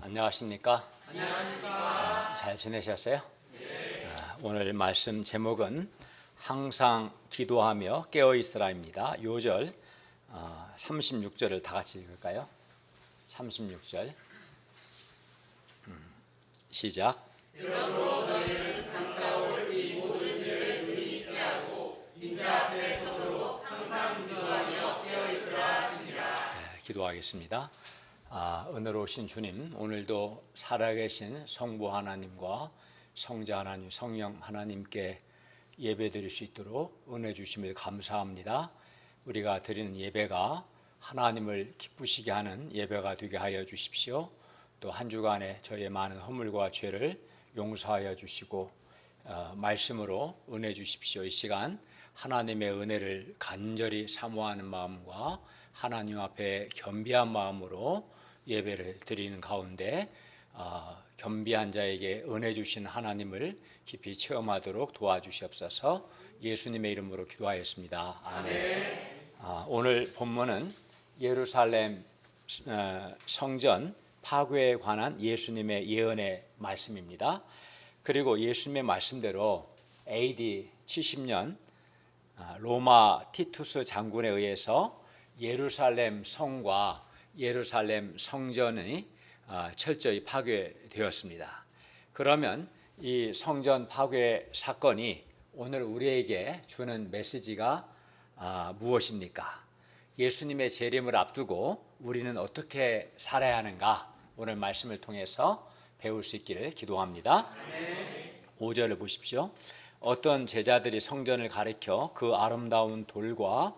안녕하십니까? 잘 지내셨어요? 오늘 말씀 제목은 항상 기도하며 깨어있으라입니다. 요절 36절을 다 같이 읽을까요? 36절 시작. 그러므로 너희는 장차올 이 모든 일을 능히 있게 하고 인자 앞에 서도록 항상 기도하며 깨어있으라 하시니라. 기도하겠습니다. 은혜로우신 주님, 오늘도 살아계신 성부 하나님과 성자 하나님, 성령 하나님께 예배드릴 수 있도록 은혜 주심을 감사합니다. 우리가 드리는 예배가 하나님을 기쁘시게 하는 예배가 되게 하여 주십시오. 또 한 주간에 저희의 많은 허물과 죄를 용서하여 주시고 말씀으로 은혜 주십시오. 이 시간 하나님의 은혜를 간절히 사모하는 마음과 하나님 앞에 겸비한 마음으로 예배를 드리는 가운데 겸비한 자에게 은혜 주신 하나님을 깊이 체험하도록 도와주시옵소서. 예수님의 이름으로 기도하였습니다. 아멘. 오늘 본문은 예루살렘 성전 파괴에 관한 예수님의 예언의 말씀입니다. 그리고 예수님의 말씀대로 AD 70년 로마 티투스 장군에 의해서 예루살렘 성과 예루살렘 성전이 철저히 파괴되었습니다. 그러면 이 성전 파괴 사건이 오늘 우리에게 주는 메시지가 무엇입니까? 예수님의 재림을 앞두고 우리는 어떻게 살아야 하는가? 오늘 말씀을 통해서 배울 수 있기를 기도합니다. 5절을 보십시오. 어떤 제자들이 성전을 가리켜 그 아름다운 돌과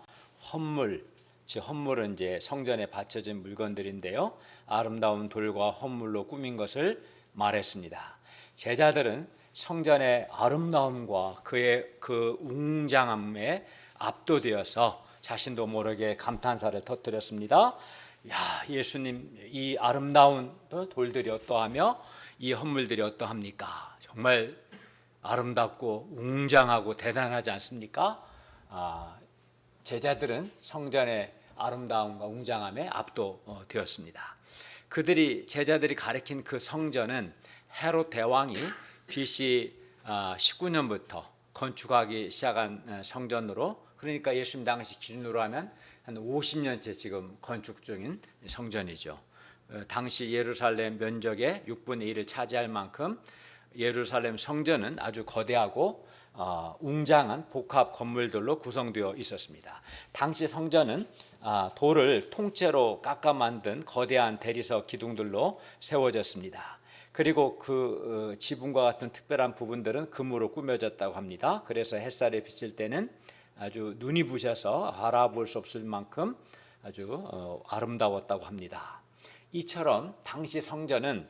헌물, 즉 헌물은 이제 성전에 바쳐진 물건들인데요, 아름다운 돌과 헌물로 꾸민 것을 말했습니다. 제자들은 성전의 아름다움과 그의 그 웅장함에 압도되어서 자신도 모르게 감탄사를 터뜨렸습니다. 야, 예수님, 이 아름다운 돌들이 어떠하며 이 헌물들이 어떠합니까? 정말 아름답고 웅장하고 대단하지 않습니까? 제자들은 성전의 아름다움과 웅장함에 압도되었습니다. 제자들이 가리킨 그 성전은 헤롯 대왕이 BC 19년부터 건축하기 시작한 성전으로, 그러니까 예수님 당시 기준으로 하면 한 50년째 지금 건축 중인 성전이죠. 당시 예루살렘 면적의 6분의 1을 차지할 만큼 예루살렘 성전은 아주 거대하고 웅장한 복합 건물들로 구성되어 있었습니다. 당시 성전은 돌을 통째로 깎아 만든 거대한 대리석 기둥들로 세워졌습니다. 그리고 그 지붕과 같은 특별한 부분들은 금으로 꾸며졌다고 합니다. 그래서 햇살에 비칠 때는 아주 눈이 부셔서 알아볼 수 없을 만큼 아주 아름다웠다고 합니다. 이처럼 당시 성전은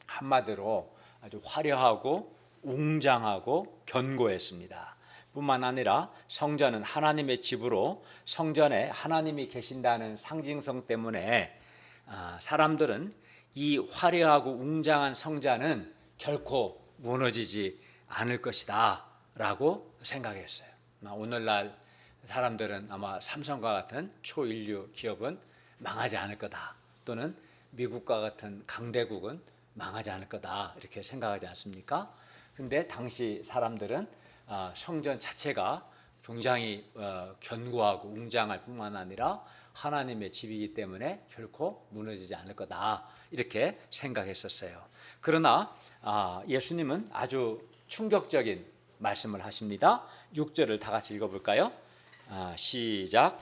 한마디로 아주 화려하고 웅장하고 견고했습니다. 뿐만 아니라 성전은 하나님의 집으로 성전에 하나님이 계신다는 상징성 때문에 사람들은 이 화려하고 웅장한 성전은 결코 무너지지 않을 것이다 라고 생각했어요. 오늘날 사람들은 아마 삼성과 같은 초인류 기업은 망하지 않을 거다, 또는 미국과 같은 강대국은 망하지 않을 거다, 이렇게 생각하지 않습니까? 근데 당시 사람들은 성전 자체가 굉장히 견고하고 웅장할 뿐만 아니라 하나님의 집이기 때문에 결코 무너지지 않을 거다, 이렇게 생각했었어요. 그러나 예수님은 아주 충격적인 말씀을 하십니다. 6절을 다 같이 읽어볼까요? 시작.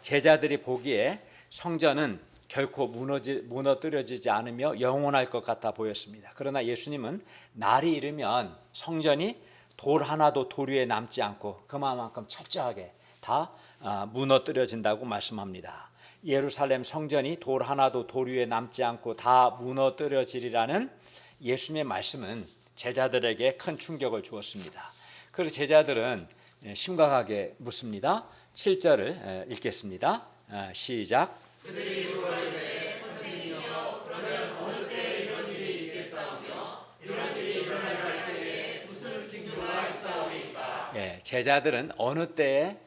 제자들이 보기에 성전은 결코 무너뜨려지지 않으며 영원할 것 같아 보였습니다. 그러나 예수님은 날이 이르면 성전이 돌 하나도 돌 위에 남지 않고 그만큼 철저하게 다 무너뜨려진다고 말씀합니다. 예루살렘 성전이 돌 하나도 돌 위에 남지 않고 다 무너뜨려지리라는 예수님의 말씀은 제자들에게 큰 충격을 주었습니다. 그래서 제자들은 심각하게 묻습니다. 7절을 읽겠습니다. 시작. 그들이 물어이르되 선생님이여, 그러면 어느 때에 이런 일이 있겠사오며 이런 일이 일어나게 할 때에 무슨 징조가 있사오리까? 제자들은 어느 때에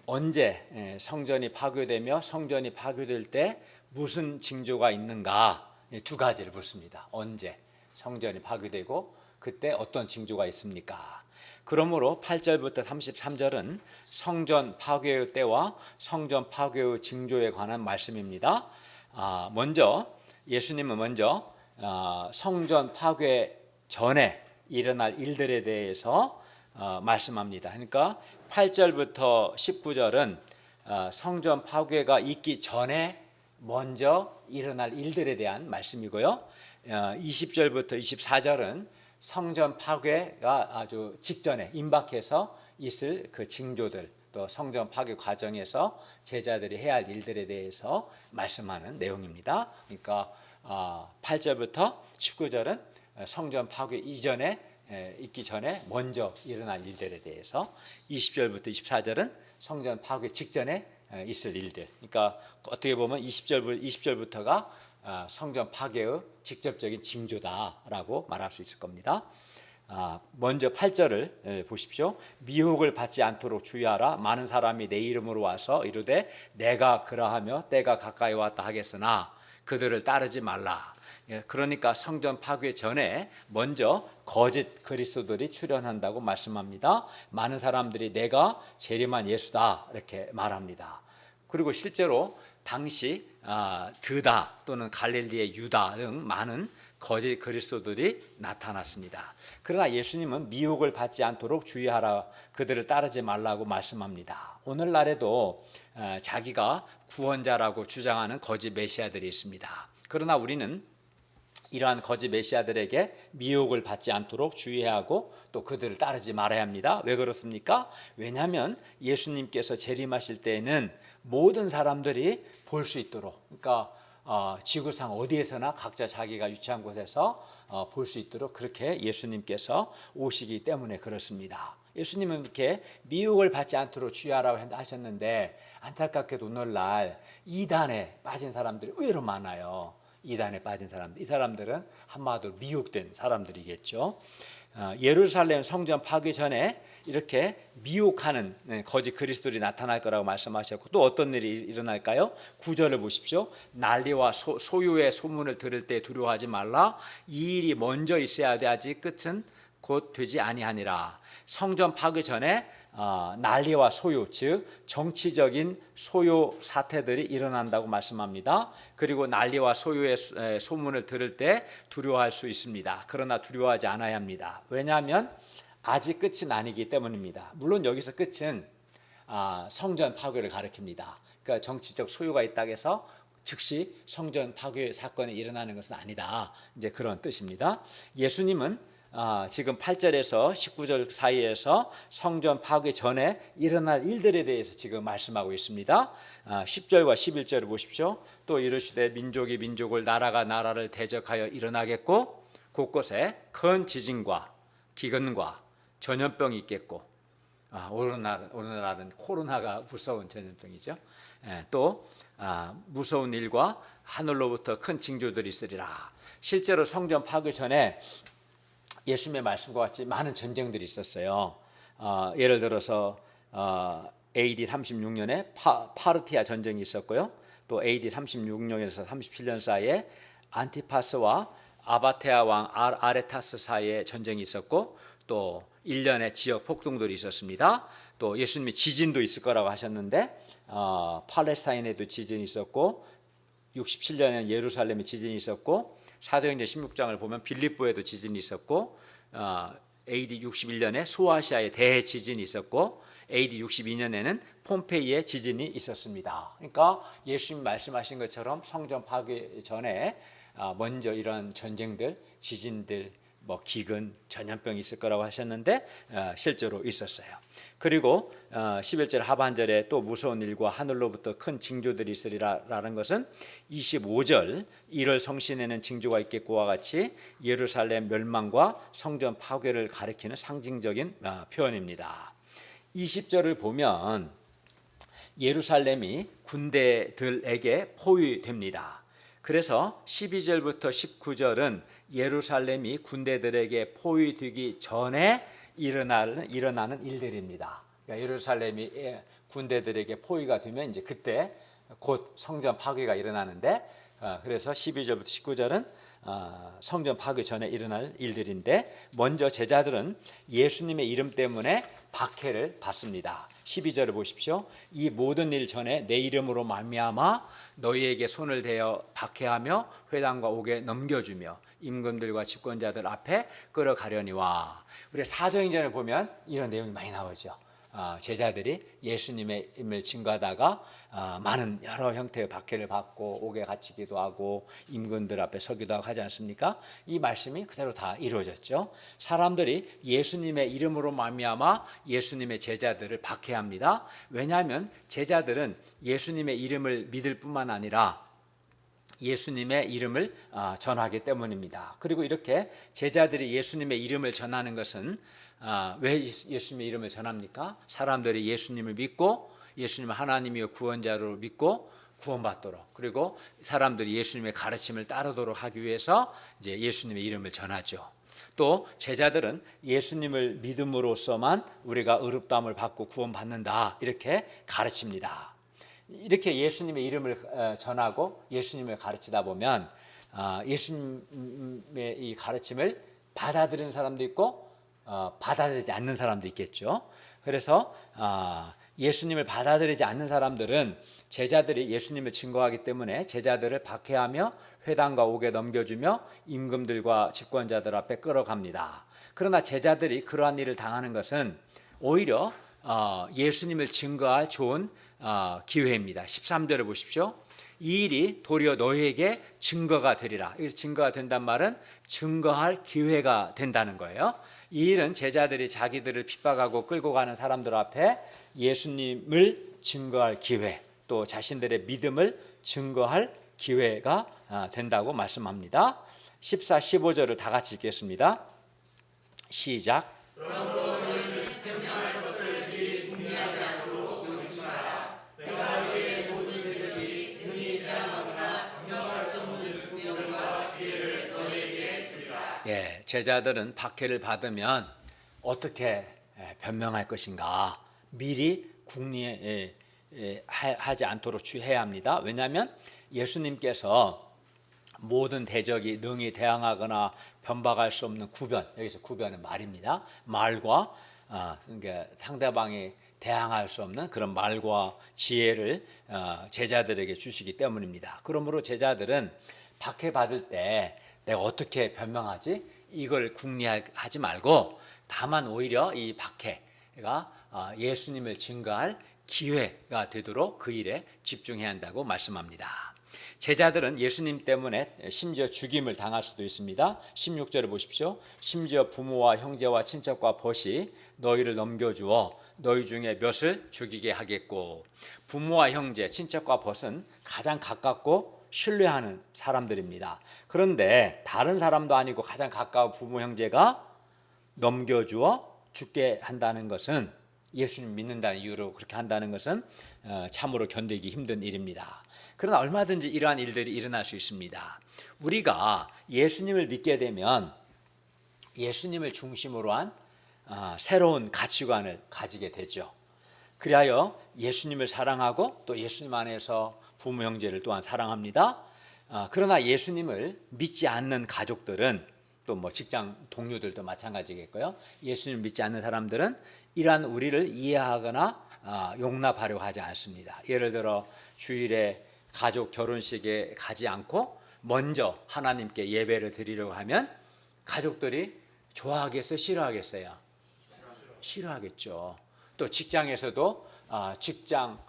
언제 성전이 파괴되며 성전이 파괴될 때 무슨 징조가 있는가, 두 가지를 묻습니다. 언제 성전이 파괴되고 그때 어떤 징조가 있습니까? 그러므로 8절부터 33절은 성전 파괴의 때와 성전 파괴의 징조에 관한 말씀입니다. 예수님은 먼저 성전 파괴 전에 일어날 일들에 대해서 말씀합니다. 그러니까 8절부터 19절은 성전 파괴가 있기 전에 먼저 일어날 일들에 대한 말씀이고요. 20절부터 24절은 성전 파괴가 아주 직전에 임박해서 있을 그 징조들, 또 성전 파괴 과정에서 제자들이 해야 할 일들에 대해서 말씀하는 내용입니다. 그러니까 8절부터 19절은 성전 파괴 이전에 있기 전에 먼저 일어날 일들에 대해서, 20절부터 24절은 성전 파괴 직전에 있을 일들. 그러니까 어떻게 보면 20절부터가 성전 파괴의 직접적인 징조다라고 말할 수 있을 겁니다. 먼저 8절을 보십시오. 미혹을 받지 않도록 주의하라. 많은 사람이 내 이름으로 와서 이르되 내가 그러하며 때가 가까이 왔다 하겠으나 그들을 따르지 말라. 그러니까 성전 파괴 전에 먼저 거짓 그리스도들이 출현한다고 말씀합니다. 많은 사람들이 내가 재림한 예수다 이렇게 말합니다. 그리고 실제로 당시 드다 또는 갈릴리의 유다 등 많은 거짓 그리스도들이 나타났습니다. 그러나 예수님은 미혹을 받지 않도록 주의하라, 그들을 따르지 말라고 말씀합니다. 오늘날에도 자기가 구원자라고 주장하는 거짓 메시아들이 있습니다. 그러나 우리는 이러한 거짓 메시아들에게 미혹을 받지 않도록 주의하고 또 그들을 따르지 말아야 합니다. 왜 그렇습니까? 왜냐하면 예수님께서 재림하실 때에는 모든 사람들이 볼 수 있도록, 그러니까 지구상 어디에서나 각자 자기가 위치한 곳에서 볼 수 있도록 그렇게 예수님께서 오시기 때문에 그렇습니다. 예수님은 이렇게 미혹을 받지 않도록 주의하라고 하셨는데, 안타깝게도 오늘날 이단에 빠진 사람들이 의외로 많아요. 이단에 빠진 사람들, 이 사람들은 한마디로 미혹된 사람들이겠죠. 예루살렘 성전 파괴 전에 이렇게 미혹하는 거짓 그리스도들이 나타날 거라고 말씀하셨고, 또 어떤 일이 일어날까요? 9절을 보십시오. 난리와 소요의 소문을 들을 때 두려워하지 말라. 이 일이 먼저 있어야 돼 아직 끝은 곧 되지 아니하니라. 성전 파괴 전에 난리와 소요, 즉 정치적인 소요 사태들이 일어난다고 말씀합니다. 그리고 난리와 소요의 소문을 들을 때 두려워할 수 있습니다. 그러나 두려워하지 않아야 합니다. 왜냐하면 아직 끝은 아니기 때문입니다. 물론 여기서 끝은 성전 파괴를 가리킵니다. 그러니까 정치적 소요가 있다고 해서 즉시 성전 파괴 사건이 일어나는 것은 아니다, 이제 그런 뜻입니다. 예수님은 지금 8절에서 19절 사이에서 성전 파괴 전에 일어날 일들에 대해서 지금 말씀하고 있습니다. 10절과 11절을 보십시오. 또 이르시되 민족이 민족을, 나라가 나라를 대적하여 일어나겠고 곳곳에 큰 지진과 기근과 전염병이 있겠고, 오늘날은 코로나가 무서운 전염병이죠. 또 무서운 일과 하늘로부터 큰 징조들이 있으리라. 실제로 성전 파괴 전에 예수님의 말씀과 같이 많은 전쟁들이 있었어요. 예를 들어서 AD 36년에 파르티아 전쟁이 있었고요. 또 AD 36년에서 37년 사이에 안티파스와 아바테아 왕 아레타스 사이에 전쟁이 있었고, 또 1년에 지역 폭동들이 있었습니다. 또 예수님이 지진도 있을 거라고 하셨는데 팔레스타인에도 지진이 있었고, 67년에는 예루살렘에 지진이 있었고, 사도행전 16장을 보면 빌립보에도 지진이 있었고, AD 61년에 소아시아에 대지진이 있었고, AD 62년에는 폼페이에 지진이 있었습니다. 그러니까 예수님 말씀하신 것처럼 성전 파괴 전에 먼저 이런 전쟁들, 지진들, 기근, 전염병이 있을 거라고 하셨는데 실제로 있었어요. 그리고 11절 하반절에 또 무서운 일과 하늘로부터 큰 징조들이 있으리라라는 것은 25절 1월 성신에는 징조가 있겠고와 같이 예루살렘 멸망과 성전 파괴를 가리키는 상징적인 표현입니다. 20절을 보면 예루살렘이 군대들에게 포위됩니다. 그래서 12절부터 19절은 예루살렘이 군대들에게 포위되기 전에 일어나는 일들입니다. 그러니까 예루살렘이 군대들에게 포위가 되면 이제 그때 곧 성전 파괴가 일어나는데, 그래서 12절부터 19절은 성전 파괴 전에 일어날 일들인데, 먼저 제자들은 예수님의 이름 때문에 박해를 받습니다. 12절을 보십시오. 이 모든 일 전에 내 이름으로 말미암아 너희에게 손을 대어 박해하며 회당과 옥에 넘겨주며 임금들과 집권자들 앞에 끌어가려니와. 우리 사도행전을 보면 이런 내용이 많이 나오죠. 제자들이 예수님의 임을 증거하다가 많은 여러 형태의 박해를 받고 옥에 갇히기도 하고 임금들 앞에 서기도 하고 하지 않습니까? 이 말씀이 그대로 다 이루어졌죠. 사람들이 예수님의 이름으로 말미암아 예수님의 제자들을 박해합니다. 왜냐하면 제자들은 예수님의 이름을 믿을 뿐만 아니라 예수님의 이름을 전하기 때문입니다. 그리고 이렇게 제자들이 예수님의 이름을 전하는 것은 왜 예수님의 이름을 전합니까? 사람들이 예수님을 믿고 예수님을 하나님이여 구원자로 믿고 구원받도록, 그리고 사람들이 예수님의 가르침을 따르도록 하기 위해서 이제 예수님의 이름을 전하죠. 또 제자들은 예수님을 믿음으로써만 우리가 의롭다함을 받고 구원받는다, 이렇게 가르칩니다. 이렇게 예수님의 이름을 전하고 예수님을 가르치다 보면 예수님의 이 가르침을 받아들이는 사람도 있고 받아들이지 않는 사람도 있겠죠. 그래서 예수님을 받아들이지 않는 사람들은 제자들이 예수님을 증거하기 때문에 제자들을 박해하며 회당과 옥에 넘겨주며 임금들과 집권자들 앞에 끌어갑니다. 그러나 제자들이 그러한 일을 당하는 것은 오히려 예수님을 증거할 좋은 기회입니다. 13절을 보십시오. 이 일이 도리어 너희에게 증거가 되리라. 여기서 증거가 된단 말은 증거할 기회가 된다는 거예요. 이 일은 제자들이 자기들을 핍박하고 끌고 가는 사람들 앞에 예수님을 증거할 기회, 또 자신들의 믿음을 증거할 기회가 된다고 말씀합니다. 14, 15절을 다 같이 읽겠습니다. 시작. 그러므로 너희는 변명할 것을 미리 궁리하지 않도록 명심하라. 내가 너희의 모든 대적이 능히 대항하거나 변명할 수 없는 구별과 지혜를 너희에게 주리라. 제자들은 박해를 받으면 어떻게 변명할 것인가 미리 궁리하지 않도록 주의해야 합니다. 왜냐하면 예수님께서 모든 대적이 능히 대항하거나 변박할 수 없는 구변, 여기서 구변은 말입니다. 말과 그러니까 상대방이 대항할 수 없는 그런 말과 지혜를 제자들에게 주시기 때문입니다. 그러므로 제자들은 박해받을 때 내가 어떻게 변명하지? 이걸 궁리하지 말고 다만 오히려 이 박해가 예수님을 증거할 기회가 되도록 그 일에 집중해야 한다고 말씀합니다. 제자들은 예수님 때문에 심지어 죽임을 당할 수도 있습니다. 16절을 보십시오. 심지어 부모와 형제와 친척과 벗이 너희를 넘겨주어 너희 중에 몇을 죽이게 하겠고. 부모와 형제, 친척과 벗은 가장 가깝고 신뢰하는 사람들입니다. 그런데 다른 사람도 아니고 가장 가까운 부모, 형제가 넘겨주어 죽게 한다는 것은, 예수님 믿는다는 이유로 그렇게 한다는 것은 참으로 견디기 힘든 일입니다. 그러나 얼마든지 이러한 일들이 일어날 수 있습니다. 우리가 예수님을 믿게 되면 예수님을 중심으로 한 새로운 가치관을 가지게 되죠. 그리하여 예수님을 사랑하고 또 예수님 안에서 부모 형제를 또한 사랑합니다. 그러나 예수님을 믿지 않는 가족들은, 또 뭐 직장 동료들도 마찬가지겠고요. 예수님을 믿지 않는 사람들은 이러한 우리를 이해하거나 용납하려고 하지 않습니다. 예를 들어 주일에 가족 결혼식에 가지 않고 먼저 하나님께 예배를 드리려고 하면 가족들이 좋아하겠어요? 싫어하겠어요? 싫어하겠죠. 또 직장에서도 직장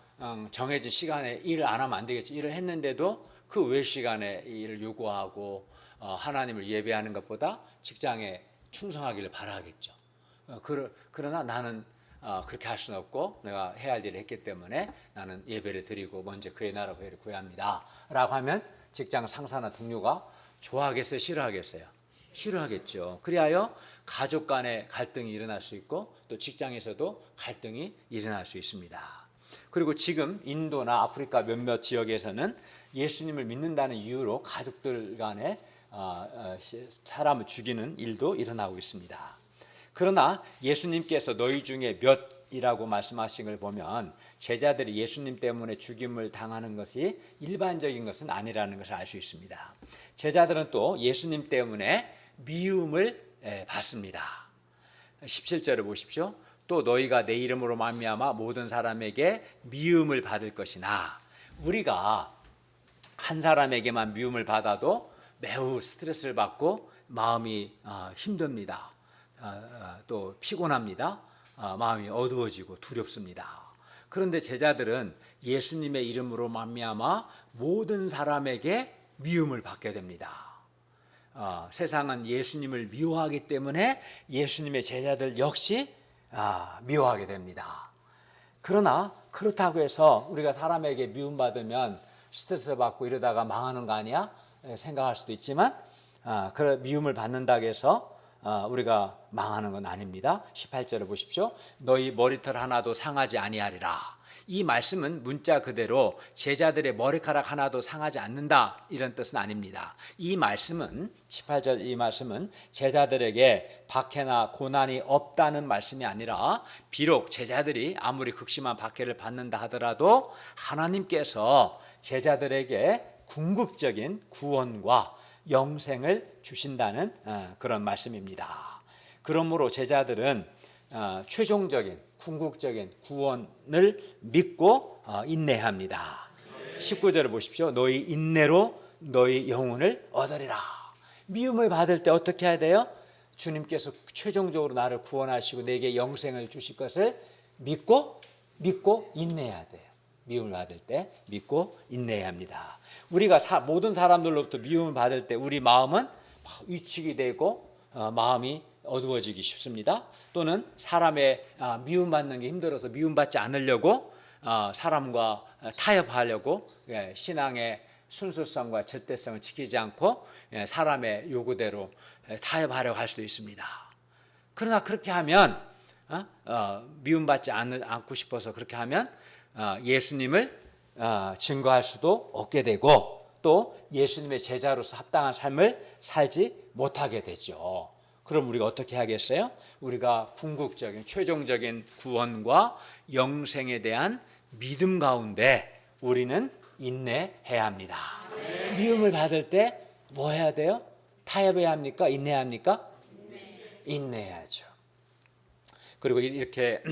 정해진 시간에 일을 안 하면 안 되겠지. 일을 했는데도 그 외 시간에 일을 요구하고 하나님을 예배하는 것보다 직장에 충성하기를 바라겠죠. 그러나 나는 그렇게 할 수는 없고 내가 해야 할 일을 했기 때문에 나는 예배를 드리고 먼저 그의 나라 회를 구해야 합니다 라고 하면 직장 상사나 동료가 좋아하겠어요? 싫어하겠어요? 싫어하겠죠. 그리하여 가족 간의 갈등이 일어날 수 있고 또 직장에서도 갈등이 일어날 수 있습니다. 그리고 지금 인도나 아프리카 몇몇 지역에서는 예수님을 믿는다는 이유로 가족들 간에 사람을 죽이는 일도 일어나고 있습니다. 그러나 예수님께서 너희 중에 몇 이라고 말씀하신 걸 보면 제자들이 예수님 때문에 죽임을 당하는 것이 일반적인 것은 아니라는 것을 알 수 있습니다. 제자들은 또 예수님 때문에 미움을 받습니다. 17절을 보십시오. 또 너희가 내 이름으로 말미암아 모든 사람에게 미움을 받을 것이나, 우리가 한 사람에게만 미움을 받아도 매우 스트레스를 받고 마음이 힘듭니다. 또 피곤합니다. 마음이 어두워지고 두렵습니다. 그런데 제자들은 예수님의 이름으로 말미암아 모든 사람에게 미움을 받게 됩니다. 세상은 예수님을 미워하기 때문에 예수님의 제자들 역시 미워하게 됩니다. 그러나 그렇다고 해서 우리가 사람에게 미움받으면 스트레스 받고 이러다가 망하는 거 아니야? 생각할 수도 있지만 미움을 받는다고 해서 우리가 망하는 건 아닙니다. 18절을 보십시오. 너희 머리털 하나도 상하지 아니하리라. 이 말씀은 문자 그대로 제자들의 머리카락 하나도 상하지 않는다 이런 뜻은 아닙니다. 이 말씀은 18절 이 말씀은 제자들에게 박해나 고난이 없다는 말씀이 아니라, 비록 제자들이 아무리 극심한 박해를 받는다 하더라도 하나님께서 제자들에게 궁극적인 구원과 영생을 주신다는 그런 말씀입니다. 그러므로 제자들은 최종적인 궁극적인 구원을 믿고 인내합니다. 19절을 보십시오. 너희 인내로 너희 영혼을 얻으리라. 미움을 받을 때 어떻게 해야 돼요? 주님께서 최종적으로 나를 구원하시고 내게 영생을 주실 것을 믿고 인내해야 돼요. 미움을 받을 때 믿고 인내해야 합니다. 우리가 모든 사람들로부터 미움을 받을 때 우리 마음은 위축이 되고 마음이 어두워지기 쉽습니다. 또는 사람의 미움받는 게 힘들어서 미움받지 않으려고 사람과 타협하려고 신앙의 순수성과 절대성을 지키지 않고 사람의 요구대로 타협하려고 할 수도 있습니다. 그러나 그렇게 하면 미움받지 않고 싶어서 그렇게 하면 예수님을 증거할 수도 없게 되고 또 예수님의 제자로서 합당한 삶을 살지 못하게 되죠. 그럼 우리가 어떻게 하겠어요? 우리가 궁극적인 최종적인 구원과 영생에 대한 믿음 가운데 우리는 인내해야 합니다. 미움을 받을 때 뭐 해야 돼요? 타협해야 합니까? 인내해야 합니까? 인내해야죠. 그리고 이렇게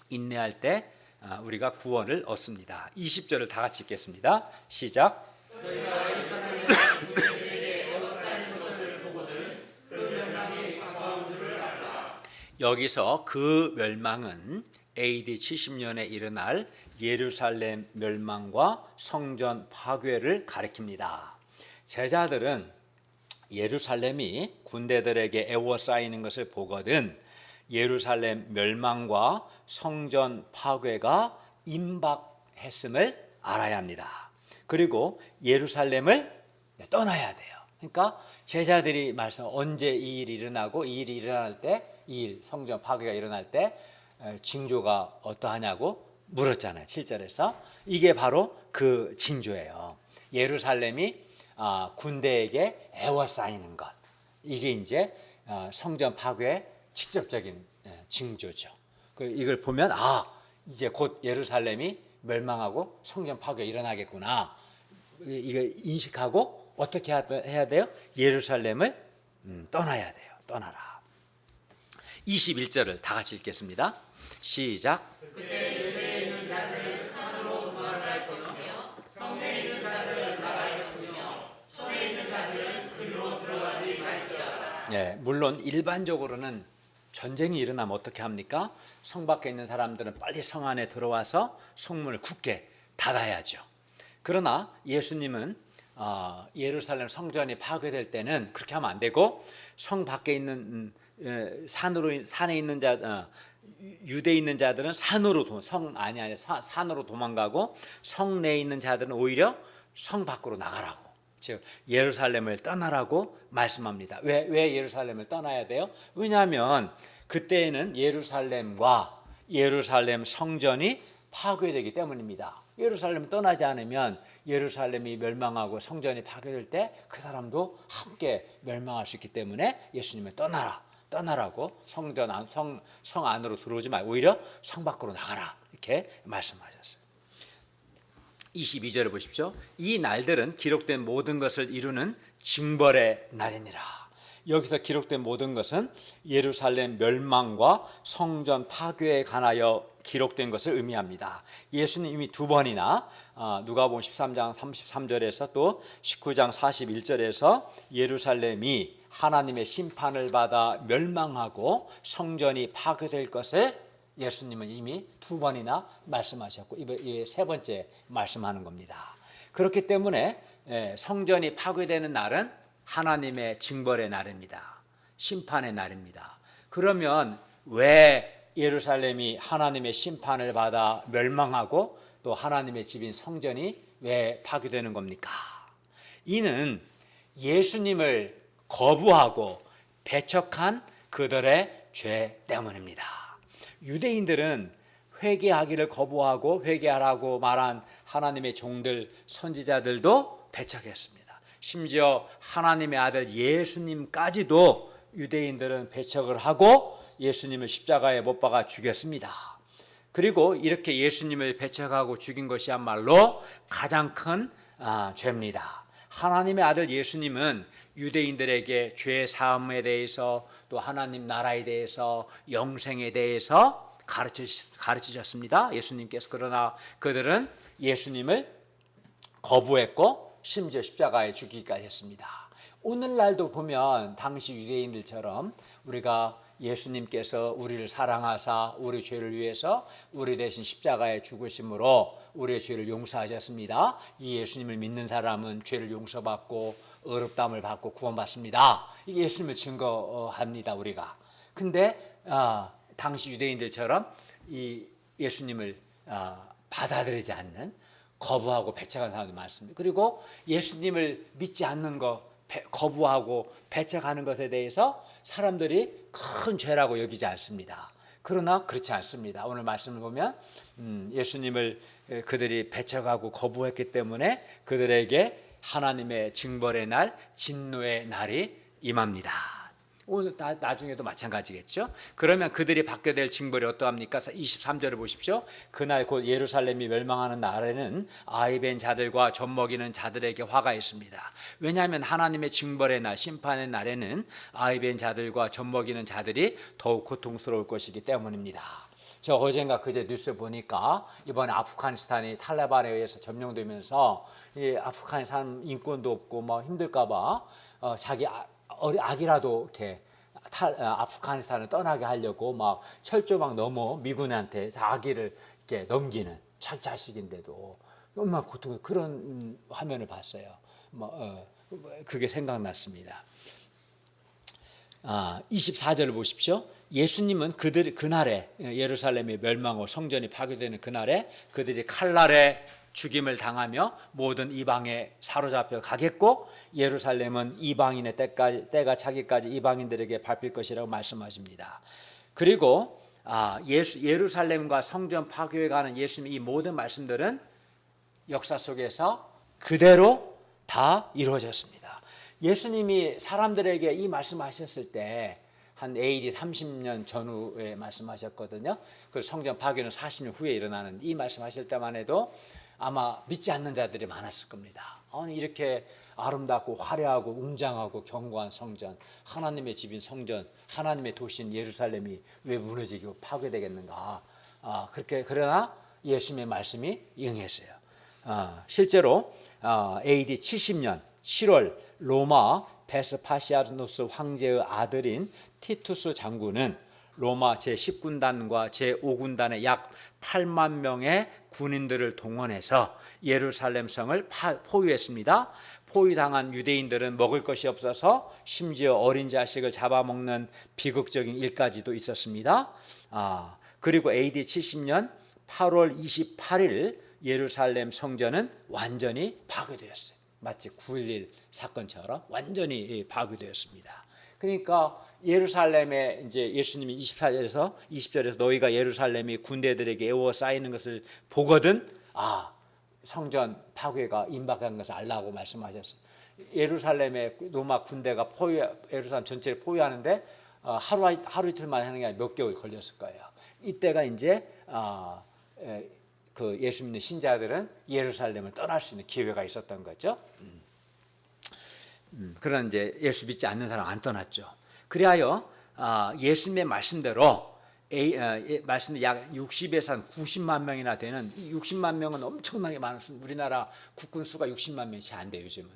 인내할 때 우리가 구원을 얻습니다. 20절을 다 같이 읽겠습니다. 시작. 여기서 그 멸망은 AD 70년에 일어날 예루살렘 멸망과 성전 파괴를 가리킵니다. 제자들은 예루살렘이 군대들에게 에워싸이는 것을 보거든 예루살렘 멸망과 성전 파괴가 임박했음을 알아야 합니다. 그리고 예루살렘을 떠나야 돼요. 그러니까 제자들이 말씀 언제 이 일이 일어나고 이 일이 일어날 때 이 일 성전 파괴가 일어날 때 징조가 어떠하냐고 물었잖아요. 7절에서 이게 바로 그 징조예요. 예루살렘이 군대에게 에워싸이는 것, 이게 이제 성전 파괴의 직접적인 징조죠. 이걸 보면 이제 곧 예루살렘이 멸망하고 성전 파괴가 일어나겠구나. 이거 인식하고 어떻게 해야 돼요? 예루살렘을 떠나야 돼요. 떠나라. 21절을 다 같이 읽겠습니다. 시작. 그때 유대에 있는 자들은 산으로 도망갈 것이며 성내에 있는 자들은 나갈 것이며 손에 있는 자들은 들로 들어가지 말지어다. 물론 일반적으로는 전쟁이 일어나면 어떻게 합니까? 성 밖에 있는 사람들은 빨리 성 안에 들어와서 성문을 굳게 닫아야죠. 그러나 예수님은 예루살렘 성전이 파괴될 때는 그렇게 하면 안 되고 성 밖에 있는 산에 있는 자 유대에 있는 자들은 산으로 산으로 도망가고 성 내에 있는 자들은 오히려 성 밖으로 나가라고, 즉 예루살렘을 떠나라고 말씀합니다. 왜 예루살렘을 떠나야 돼요? 왜냐하면 그때에는 예루살렘과 예루살렘 성전이 파괴되기 때문입니다. 예루살렘을 떠나지 않으면 예루살렘이 멸망하고 성전이 파괴될 때 그 사람도 함께 멸망할 수 있기 때문에 예수님은 떠나라고 성 안으로 들어오지 말고 오히려 성 밖으로 나가라 이렇게 말씀하셨어요. 22절을 보십시오. 이 날들은 기록된 모든 것을 이루는 징벌의 날이니라. 여기서 기록된 모든 것은 예루살렘 멸망과 성전 파괴에 관하여 기록된 것을 의미합니다. 예수님이 두 번이나 누가복음 13장 33절에서 또 19장 41절에서 예루살렘이 하나님의 심판을 받아 멸망하고 성전이 파괴될 것을 예수님은 이미 두 번이나 말씀하셨고 이번 세 번째 말씀하는 겁니다. 그렇기 때문에 성전이 파괴되는 날은 하나님의 징벌의 날입니다. 심판의 날입니다. 그러면 왜 예루살렘이 하나님의 심판을 받아 멸망하고 또 하나님의 집인 성전이 왜 파괴되는 겁니까? 이는 예수님을 거부하고 배척한 그들의 죄 때문입니다. 유대인들은 회개하기를 거부하고 회개하라고 말한 하나님의 종들 선지자들도 배척했습니다. 심지어 하나님의 아들 예수님까지도 유대인들은 배척을 하고 예수님을 십자가에 못 박아 죽였습니다. 그리고 이렇게 예수님을 배척하고 죽인 것이야말로 가장 큰 죄입니다. 하나님의 아들 예수님은 유대인들에게 죄 사함에 대해서 또 하나님 나라에 대해서 영생에 대해서 가르치셨습니다. 예수님께서. 그러나 그들은 예수님을 거부했고 심지어 십자가에 죽이기까지 했습니다. 오늘날도 보면 당시 유대인들처럼 우리가 예수님께서 우리를 사랑하사 우리 죄를 위해서 우리 대신 십자가에 죽으심으로 우리의 죄를 용서하셨습니다. 이 예수님을 믿는 사람은 죄를 용서받고 의롭다함을 받고 구원받습니다. 이게 예수님을 증거합니다. 우리가. 근데 당시 유대인들처럼 이 예수님을 받아들이지 않는 거부하고 배척한 사람도 많습니다. 그리고 예수님을 믿지 않는 것 거부하고 배척하는 것에 대해서 사람들이 큰 죄라고 여기지 않습니다. 그러나 그렇지 않습니다. 오늘 말씀을 보면 예수님을 그들이 배척하고 거부했기 때문에 그들에게 하나님의 징벌의 날, 진노의 날이 임합니다. 오늘 나중에도 마찬가지겠죠. 그러면 그들이 받게 될 징벌이 어떠합니까? 23절을 보십시오. 그날 곧 예루살렘이 멸망하는 날에는 아이벤 자들과 젖먹이는 자들에게 화가 있습니다. 왜냐하면 하나님의 징벌의 날, 심판의 날에는 아이벤 자들과 젖먹이는 자들이 더욱 고통스러울 것이기 때문입니다. 저 어젠가 그제 뉴스 보니까 이번에 아프가니스탄이 탈레반에 의해서 점령되면서 이 아프가니스탄 인권도 없고 뭐 힘들까봐 자기 아기라도 이렇게 아프가니스탄을 떠나게 하려고 막 철조망 넘어 미군한테 아기를 이렇게 넘기는 자기 자식인데도 얼마나 고통 그런 화면을 봤어요. 그게 생각났습니다. 24절을 보십시오. 예수님은 그날에 예루살렘이 멸망하고 성전이 파괴되는 그날에 그들이 칼날에 죽임을 당하며 모든 이방에 사로잡혀 가겠고 예루살렘은 이방인의 때가 차기까지 이방인들에게 밟힐 것이라고 말씀하십니다. 그리고 예루살렘과 성전 파괴에 관한 예수님의 이 모든 말씀들은 역사 속에서 그대로 다 이루어졌습니다. 예수님이 사람들에게 이 말씀하셨을 때 한 AD 30년 전후에 말씀하셨거든요. 그래서 성전 파괴는 40년 후에 일어나는 이 말씀하실 때만 해도 아마 믿지 않는 자들이 많았을 겁니다. 아니 이렇게 아름답고 화려하고 웅장하고 견고한 성전, 하나님의 집인 성전, 하나님의 도시인 예루살렘이 왜 무너지고 파괴되겠는가? 그러나 예수님의 말씀이 응했어요. 실제로 AD 70년 7월 로마 베스파시아누스 황제의 아들인 티투스 장군은 로마 제10군단과 제5군단의 약 8만 명의 군인들을 동원해서 예루살렘 성을 포위했습니다. 포위당한 유대인들은 먹을 것이 없어서 심지어 어린 자식을 잡아먹는 비극적인 일까지도 있었습니다. 그리고 AD 70년 8월 28일 예루살렘 성전은 완전히 파괴되었어요. 마치 9.11 사건처럼 완전히 파괴되었습니다. 그러니까 예루살렘에 이제 예수님이 24절에서 20절에서 너희가 예루살렘이 군대들에게 에워싸이는 것을 보거든 성전 파괴가 임박한 것을 알라고 말씀하셨어요. 예루살렘의 로마 군대가 예루살렘 전체를 포위하는데 하루 이틀만 하는 게 아니라 몇 개월 걸렸을 거예요. 이때가 이제 그 예수 믿는 신자들은 예루살렘을 떠날 수 있는 기회가 있었던 거죠. 그러나 이제 예수 믿지 않는 사람 안 떠났죠. 그리하여 예수님의 말씀대로 말씀 약 60에서 한 90만 명이나 되는, 60만 명은 엄청나게 많습니다. 우리나라 국군 수가 60만 명이 안 돼요, 요즘은.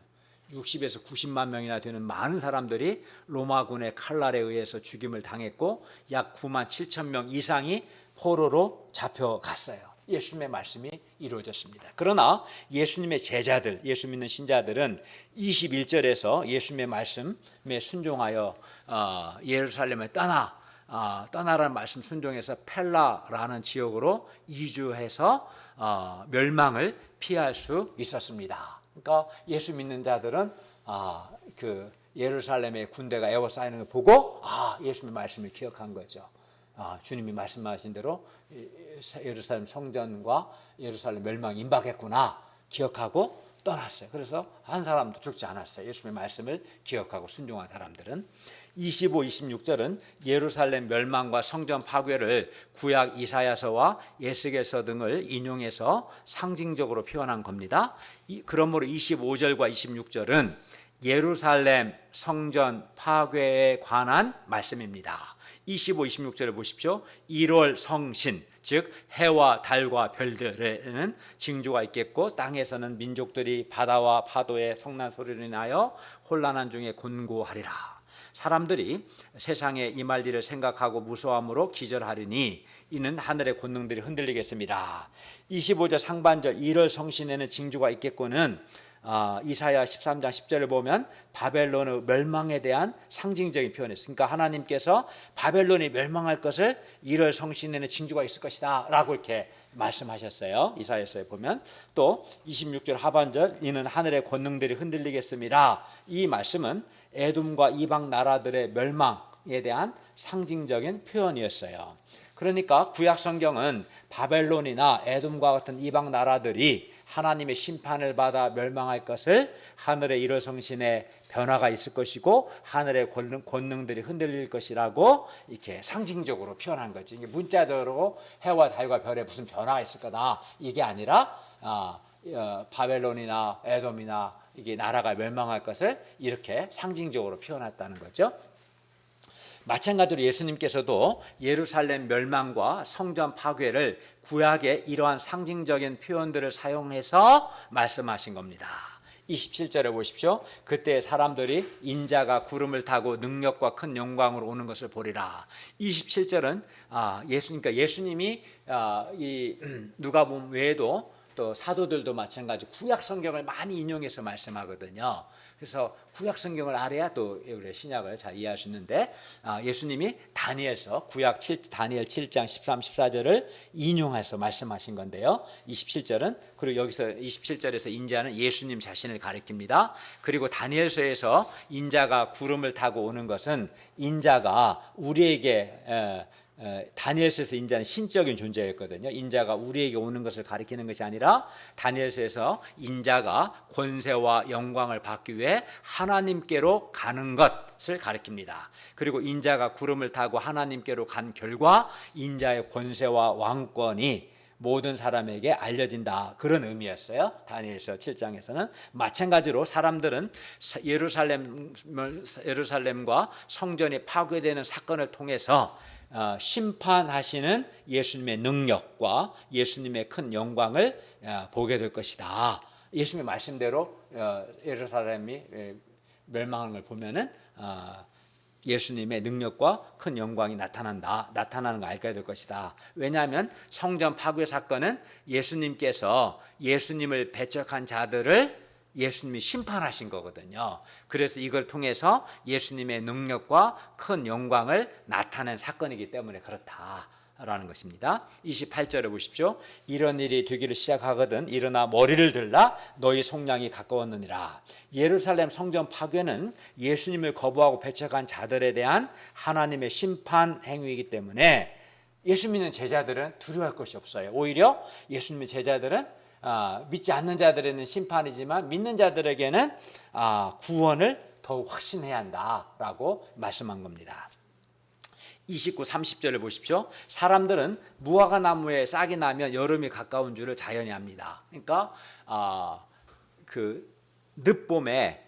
60에서 90만 명이나 되는 많은 사람들이 로마군의 칼날에 의해서 죽임을 당했고 약 9만 7천 명 이상이 포로로 잡혀갔어요. 예수님의 말씀이 이루어졌습니다. 그러나 예수님의 제자들, 예수 믿는 신자들은 21절에서 예수님의 말씀에 순종하여 예루살렘을 떠나라는 말씀 순종해서 펠라라는 지역으로 이주해서 멸망을 피할 수 있었습니다. 그러니까 예수 믿는 자들은 그 예루살렘의 군대가 에워싸이는 걸 보고 예수님의 말씀을 기억한 거죠. 주님이 말씀하신 대로 예루살렘 성전과 예루살렘 멸망이 임박했구나 기억하고 떠났어요. 그래서 한 사람도 죽지 않았어요. 예수님의 말씀을 기억하고 순종한 사람들은. 25, 26절은 예루살렘 멸망과 성전 파괴를 구약 이사야서와 예스겔서 등을 인용해서 상징적으로 표현한 겁니다. 그러므로 25절과 26절은 예루살렘 성전 파괴에 관한 말씀입니다. 25, 26절을 보십시오. 1월 성신, 즉 해와 달과 별들에는 징조가 있겠고 땅에서는 민족들이 바다와 파도의 성난 소리를 인하여 혼란한 중에 곤고하리라. 사람들이 세상에 임할 일을 생각하고 무서함으로 기절하리니 이는 하늘의 권능들이 흔들리겠습니다. 25절 상반절 1월 성신에는 징조가 있겠고는 이사야 13장 10절을 보면 바벨론의 멸망에 대한 상징적인 표현이었어요. 그러니까 하나님께서 바벨론이 멸망할 것을 1월 성신에는 징조가 있을 것이다 라고 이렇게 말씀하셨어요. 이사야서에 보면. 또 26절 하반절 이는 하늘의 권능들이 흔들리겠습니다. 이 말씀은 에돔과 이방 나라들의 멸망에 대한 상징적인 표현이었어요. 그러니까 구약 성경은 바벨론이나 에돔과 같은 이방 나라들이 하나님의 심판을 받아 멸망할 것을 하늘의 1월 성신의 변화가 있을 것이고 하늘의 권능들이 흔들릴 것이라고 이렇게 상징적으로 표현한 거지. 이게 문자대로 해와 달과 별에 무슨 변화가 있을 거다 이게 아니라 바벨론이나 에돔이나 이게 나라가 멸망할 것을 이렇게 상징적으로 표현했다는 거죠. 마찬가지로 예수님께서도 예루살렘 멸망과 성전 파괴를 구약의 이러한 상징적인 표현들을 사용해서 말씀하신 겁니다. 27절에 보십시오. 그때 사람들이 인자가 구름을 타고 능력과 큰 영광으로 오는 것을 보리라. 27절은 예수님이 이 누가복음 외에도 또 사도들도 마찬가지로 구약 성경을 많이 인용해서 말씀하거든요. 그래서 구약 성경을 알아야 또 우리 신약을 잘 이해할 수 있는데 예수님이 다니엘서 구약 다니엘 7장 13, 14절을 인용해서 말씀하신 건데요. 27절은 그리고 여기서 27절에서 인자는 예수님 자신을 가리킵니다. 그리고 다니엘서에서 인자가 구름을 타고 오는 것은 인자가 우리에게 다니엘서에서 인자는 신적인 존재였거든요. 인자가 우리에게 오는 것을 가리키는 것이 아니라 다니엘서에서 인자가 권세와 영광을 받기 위해 하나님께로 가는 것을 가리킵니다. 그리고 인자가 구름을 타고 하나님께로 간 결과 인자의 권세와 왕권이 모든 사람에게 알려진다. 그런 의미였어요. 다니엘서 7장에서는. 마찬가지로 사람들은 예루살렘과 성전이 파괴되는 사건을 통해서 심판하시는 예수님의 능력과 예수님의 큰 영광을 보게 될 것이다. 예수님의 말씀대로 예루살렘이 멸망하는 걸 보면은 예수님의 능력과 큰 영광이 나타나는 걸 알게 될 것이다. 왜냐하면 성전 파괴 사건은 예수님께서 예수님을 배척한 자들을 예수님이 심판하신 거거든요. 그래서 이걸 통해서 예수님의 능력과 큰 영광을 나타낸 사건이기 때문에 그렇다라는 것입니다. 28절을 보십시오. 이런 일이 되기를 시작하거든 일어나 머리를 들라 너희 속량이 가까웠느니라. 예루살렘 성전 파괴는 예수님을 거부하고 배척한 자들에 대한 하나님의 심판 행위이기 때문에 예수 믿는 제자들은 두려워할 것이 없어요. 오히려 예수님의 제자들은 믿지 않는 자들에게는 심판이지만 믿는 자들에게는 구원을 더욱 확신해야 한다라고 말씀한 겁니다. 29, 30절을 보십시오. 사람들은 무화과 나무에 싹이 나면 여름이 가까운 줄을 자연히 압니다. 그러니까 그 늦봄에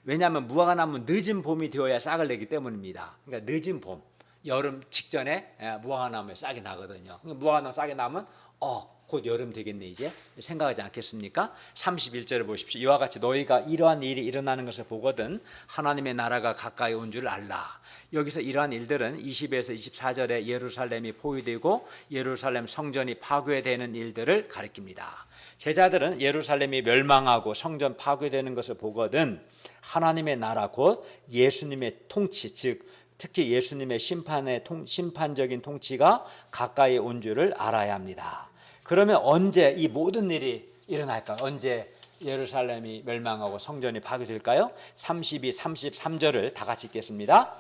왜냐하면 무화과 나무는 늦은 봄이 되어야 싹을 내기 때문입니다. 그러니까 늦은 봄, 여름 직전에 무화과 나무에 싹이 나거든요. 무화과 나무 싹이 나면 곧 여름 되겠네 이제 생각하지 않겠습니까? 31절을 보십시오. 이와 같이 너희가 이러한 일이 일어나는 것을 보거든 하나님의 나라가 가까이 온 줄 알라. 여기서 이러한 일들은 20에서 24절에 예루살렘이 포위되고 예루살렘 성전이 파괴되는 일들을 가리킵니다. 제자들은 예루살렘이 멸망하고 성전 파괴되는 것을 보거든 하나님의 나라 곧 예수님의 통치, 즉 특히 예수님의 심판적인 통치가 가까이 온 줄을 알아야 합니다. 그러면 언제 이 모든 일이 일어날까? 언제 예루살렘이 멸망하고 성전이 파괴될까요? 32, 33절을 다 같이 읽겠습니다.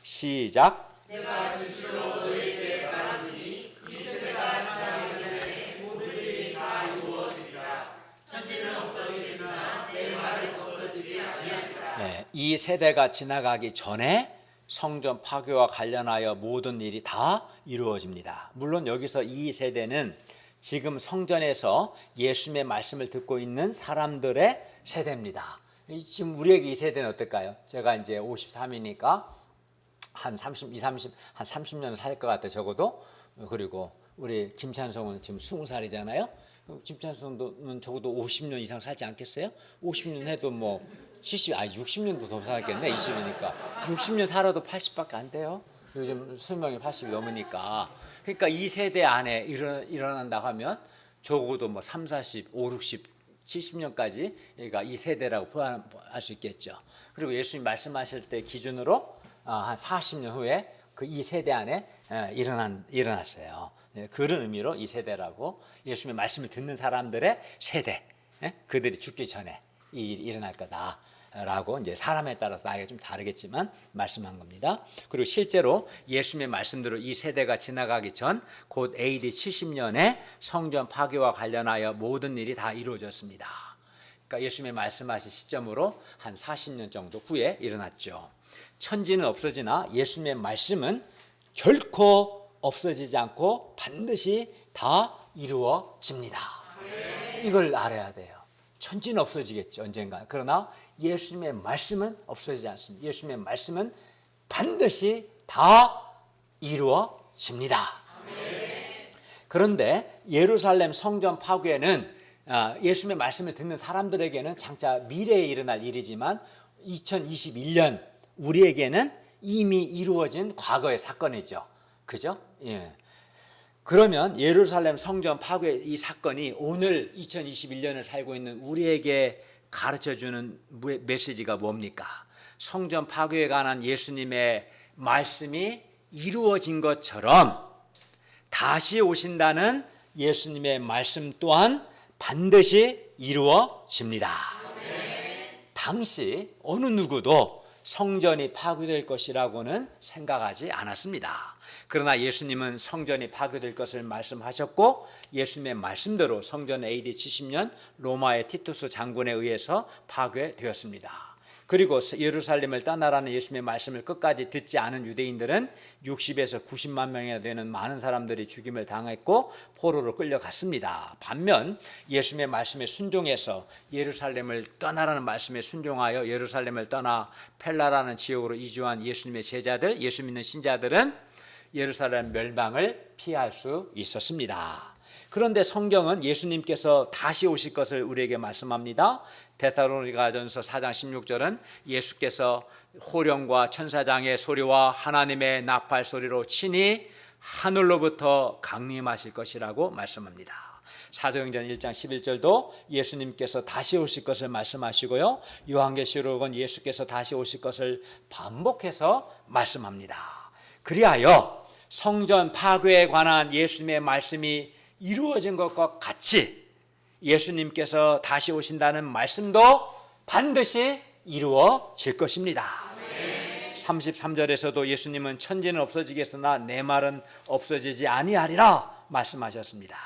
시작. 내가 진실로 너희에게 말하노니 이 세대가 지나가기 전에 모든 일이 다 이루어지리라. 천지는 없어지겠으나 내 말은 없어지지 아니하리라. 네, 이 세대가 지나가기 전에 성전 파괴와 관련하여 모든 일이 다 이루어집니다. 물론 여기서 이 세대는 지금 성전에서 예수님의 말씀을 듣고 있는 사람들의 세대입니다. 지금 우리에게 이 세대는 어떨까요? 제가 이제 53이니까 한 30년 살 것 같아 적어도. 그리고 우리 김찬성은 지금 20살이잖아요. 김찬성은 적어도 50년 이상 살지 않겠어요? 50년 해도 뭐 60년도 더 살겠네. 20이니까 60년 살아도 80밖에 안 돼요. 요즘 수명이 80이 넘으니까. 그러니까 이 세대 안에 일어난다고 하면 적어도 뭐 3, 40, 5, 60, 70년까지 그러니까 이 세대라고 표현할 수 있겠죠. 그리고 예수님 말씀하실 때 기준으로 한 40년 후에 그 이 세대 안에 일어났어요. 그런 의미로 이 세대라고 예수님의 말씀을 듣는 사람들의 세대, 그들이 죽기 전에 이 일이 일어날 거다라고 이제 사람에 따라서 나이가 좀 다르겠지만 말씀한 겁니다. 그리고 실제로 예수님의 말씀대로 이 세대가 지나가기 전 곧 AD 70년에 성전 파괴와 관련하여 모든 일이 다 이루어졌습니다. 그러니까 예수님의 말씀하신 시점으로 한 40년 정도 후에 일어났죠. 천지는 없어지나 예수님의 말씀은 결코 없어지지 않고 반드시 다 이루어집니다. 이걸 알아야 돼요. 천지는 없어지겠죠, 언젠가. 그러나 예수님의 말씀은 없어지지 않습니다. 예수님의 말씀은 반드시 다 이루어집니다. 그런데 예루살렘 성전 파괴는 예수님의 말씀을 듣는 사람들에게는 장차 미래에 일어날 일이지만 2021년 우리에게는 이미 이루어진 과거의 사건이죠. 그죠? 예. 그러면 예루살렘 성전 파괴 이 사건이 오늘 2021년을 살고 있는 우리에게 가르쳐주는 메시지가 뭡니까? 성전 파괴에 관한 예수님의 말씀이 이루어진 것처럼 다시 오신다는 예수님의 말씀 또한 반드시 이루어집니다. 당시 어느 누구도 성전이 파괴될 것이라고는 생각하지 않았습니다. 그러나 예수님은 성전이 파괴될 것을 말씀하셨고 예수님의 말씀대로 성전 AD 70년 로마의 티투스 장군에 의해서 파괴되었습니다. 그리고 예루살렘을 떠나라는 예수님의 말씀을 끝까지 듣지 않은 유대인들은 60에서 90만 명이나 되는 많은 사람들이 죽임을 당했고 포로로 끌려갔습니다. 반면 예수님의 말씀에 순종해서 예루살렘을 떠나라는 말씀에 순종하여 예루살렘을 떠나 펠라라는 지역으로 이주한 예수님의 제자들, 예수 믿는 신자들은 예루살렘 멸망을 피할 수 있었습니다. 그런데 성경은 예수님께서 다시 오실 것을 우리에게 말씀합니다. 데살로니가전서 4장 16절은 예수께서 호령과 천사장의 소리와 하나님의 나팔 소리로 친히 하늘로부터 강림하실 것이라고 말씀합니다. 사도행전 1장 11절도 예수님께서 다시 오실 것을 말씀하시고요. 요한계시록은 예수께서 다시 오실 것을 반복해서 말씀합니다. 그리하여 성전 파괴에 관한 예수님의 말씀이 이루어진 것과 같이 예수님께서 다시 오신다는 말씀도 반드시 이루어질 것입니다. 33절에서도 예수님은 천지는 없어지겠으나 내 말은 없어지지 아니하리라 말씀하셨습니다.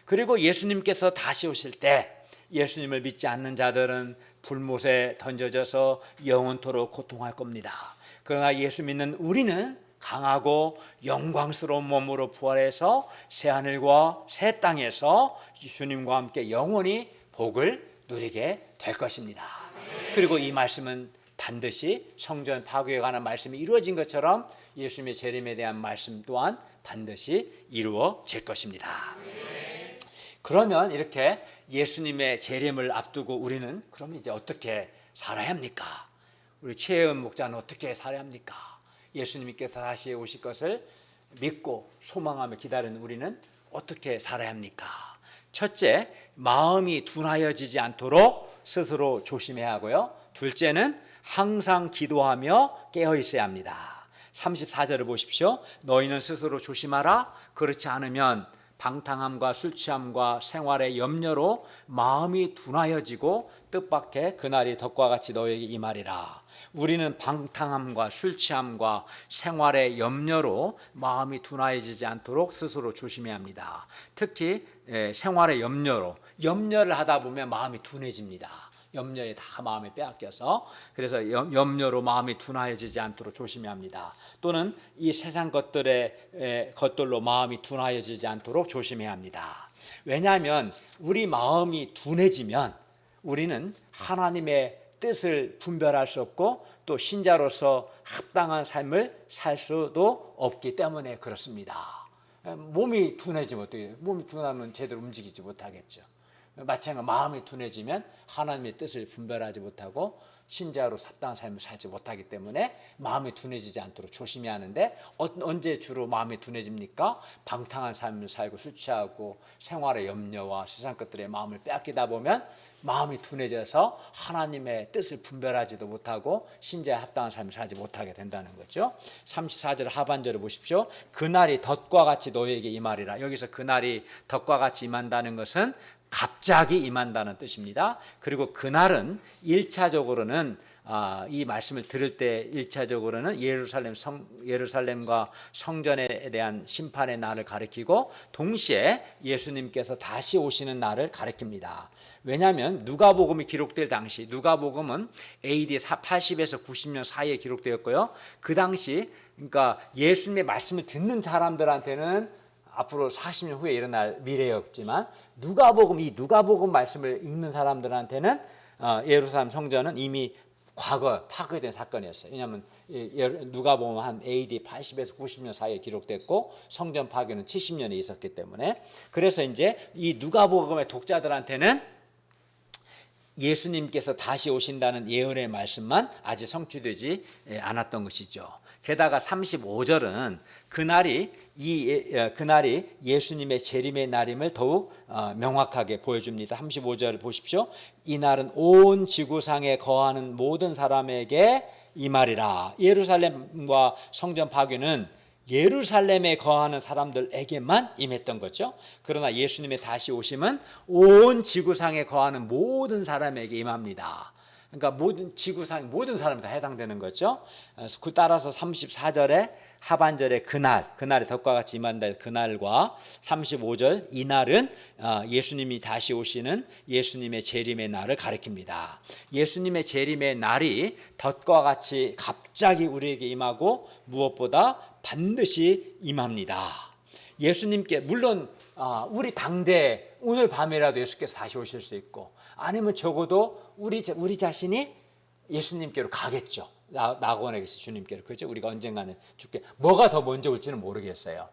그리고 예수님께서 다시 오실 때 예수님을 믿지 않는 자들은 불못에 던져져서 영원토록 고통할 겁니다. 그러나 예수 믿는 우리는 강하고 영광스러운 몸으로 부활해서 새하늘과 새 땅에서 주님과 함께 영원히 복을 누리게 될 것입니다. 그리고 이 말씀은 반드시 성전 파괴에 관한 말씀이 이루어진 것처럼 예수님의 재림에 대한 말씀 또한 반드시 이루어질 것입니다. 그러면 이렇게 예수님의 재림을 앞두고 우리는 그러면 이제 어떻게 살아야 합니까? 우리 최혜은 목자는 어떻게 살아야 합니까? 예수님께서 다시 오실 것을 믿고 소망하며 기다리는 우리는 어떻게 살아야 합니까? 첫째, 마음이 둔하여지지 않도록 스스로 조심해야 하고요. 둘째는 항상 기도하며 깨어 있어야 합니다. 34절을 보십시오. 너희는 스스로 조심하라. 그렇지 않으면 방탕함과 술 취함과 생활의 염려로 마음이 둔하여지고 뜻밖의 그날이 덕과 같이 너희에게 임하리라. 우리는 방탕함과 술 취함과 생활의 염려로 마음이 둔하여지지 않도록 스스로 조심해야 합니다. 특히 생활의 염려를 하다 보면 마음이 둔해집니다. 염려에 다 마음이 빼앗겨서, 그래서 염려로 마음이 둔하여지지 않도록 조심해야 합니다. 또는 이 세상 것들로 마음이 둔하여지지 않도록 조심해야 합니다. 왜냐하면 우리 마음이 둔해지면 우리는 하나님의 뜻을 분별할 수 없고 또 신자로서 합당한 삶을 살 수도 없기 때문에 그렇습니다. 몸이 둔해지면 어떻게 돼요? 몸이 둔하면 제대로 움직이지 못하겠죠. 마찬가지로 마음이 둔해지면 하나님의 뜻을 분별하지 못하고 신자로 합당한 삶을 살지 못하기 때문에 마음이 둔해지지 않도록 조심해야 하는데, 언제 주로 마음이 둔해집니까? 방탕한 삶을 살고 술 취하고 생활의 염려와 세상 것들의 마음을 빼앗기다 보면 마음이 둔해져서 하나님의 뜻을 분별하지도 못하고 신자의 합당한 삶을 살지 못하게 된다는 거죠. 34절 하반절을 보십시오. 그날이 덫과 같이 너희에게 임하리라. 여기서 그날이 덫과 같이 임한다는 것은 갑자기 임한다는 뜻입니다. 그리고 그날은 1차적으로는 이 말씀을 들을 때 1차적으로는 예루살렘과 성전에 대한 심판의 날을 가리키고 동시에 예수님께서 다시 오시는 날을 가리킵니다. 왜냐하면 누가복음이 기록될 당시, 누가복음은 AD 80에서 90년 사이에 기록되었고요. 그 당시 그러니까 예수님의 말씀을 듣는 사람들한테는 앞으로 40년 후에 일어날 미래였지만 이 누가복음 말씀을 읽는 사람들한테는 예루살렘 성전은 이미 과거 파괴된 사건이었어요. 왜냐하면 누가복음 한 AD 80에서 90년 사이에 기록됐고 성전 파괴는 70년에 있었기 때문에, 그래서 이제 이 누가복음의 독자들한테는 예수님께서 다시 오신다는 예언의 말씀만 아직 성취되지 않았던 것이죠. 게다가 35절은 그날이 예수님의 재림의 날임을 더욱 명확하게 보여줍니다. 35절을 보십시오. 이 날은 온 지구상에 거하는 모든 사람에게 임하리라. 예루살렘과 성전 파괴는 예루살렘에 거하는 사람들에게만 임했던 거죠. 그러나 예수님의 다시 오심은 온 지구상에 거하는 모든 사람에게 임합니다. 그러니까 모든 지구상 모든 사람이 다 해당되는 거죠. 그 따라서 34절에 하반절에 그날이 덕과 같이 임한다 그날과 35절 이 날은 예수님이 다시 오시는 예수님의 재림의 날을 가리킵니다. 예수님의 재림의 날이 덕과 같이 갑자기 우리에게 임하고 무엇보다 반드시 임합니다. 예수님께 물론 우리 당대 오늘 밤이라도 예수께서 다시 오실 수 있고, 아니면 적어도 우리 자신이 예수님께로 가겠죠. 낙원에 계신 주님께로. 그렇죠? 우리가 언젠가는 죽게, 뭐가 더 먼저 올지는 모르겠어요.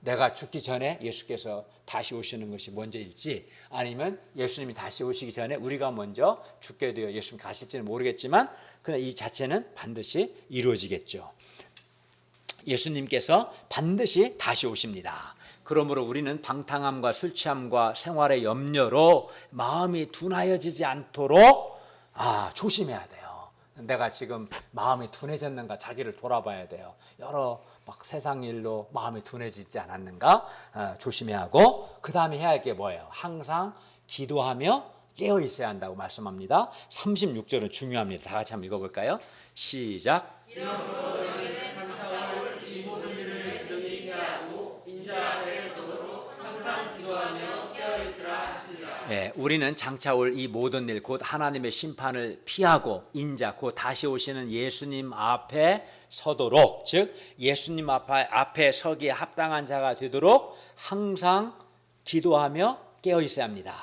내가 죽기 전에 예수께서 다시 오시는 것이 먼저일지, 아니면 예수님이 다시 오시기 전에 우리가 먼저 죽게 되어 예수님 가실지는 모르겠지만, 그러나 이 자체는 반드시 이루어지겠죠. 예수님께서 반드시 다시 오십니다. 그러므로 우리는 방탕함과 술 취함과 생활의 염려로 마음이 둔하여지지 않도록 조심해야 돼요. 내가 지금 마음이 둔해졌는가 자기를 돌아봐야 돼요. 여러 세상 일로 마음이 둔해지지 않았는가 조심해야 하고, 그 다음에 해야 할 게 뭐예요? 항상 기도하며 깨어 있어야 한다고 말씀합니다. 36절은 중요합니다. 다 같이 한번 읽어볼까요? 시작. 이러므로 너희는 장차올 이 모든 일을 능히 피하고 인자 앞에 서도록 항상 기도하며 깨어 있으라 하시니라. 우리는 장차 올 이 모든 일, 곧 하나님의 심판을 피하고 인자, 곧 다시 오시는 예수님 앞에 서도록, 즉 예수님 앞에 서기에 합당한 자가 되도록 항상 기도하며 깨어 있어야 합니다.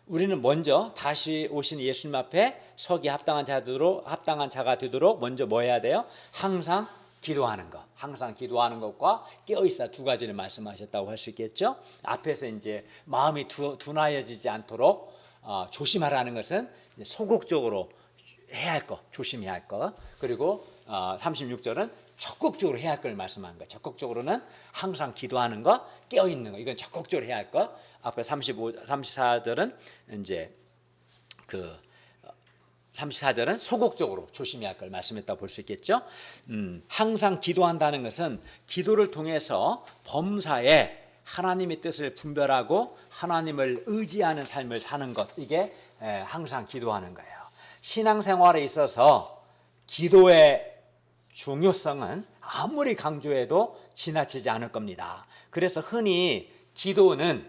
우리는 먼저 다시 오신 예수님 앞에 서기에 합당한 자가 되도록 먼저 뭐 해야 돼요? 항상 기도하는 것, 항상 기도하는 것과 깨어 있어 두 가지를 말씀하셨다고 할 수 있겠죠. 앞에서 이제 마음이 둔하여지지 않도록 조심하라는 것은 소극적으로 해야 할 것, 조심해야 할 것. 그리고 36절은 적극적으로 해야 할 걸 말씀하는 거예요. 적극적으로는 항상 기도하는 것, 깨어 있는 것. 이건 적극적으로 해야 할 것. 앞에 34절은 이제 34절은 소극적으로 조심해야 할 걸 말씀했다고 볼 수 있겠죠. 항상 기도한다는 것은 기도를 통해서 범사에 하나님의 뜻을 분별하고 하나님을 의지하는 삶을 사는 것, 이게 항상 기도하는 거예요. 신앙생활에 있어서 기도의 중요성은 아무리 강조해도 지나치지 않을 겁니다. 그래서 흔히 기도는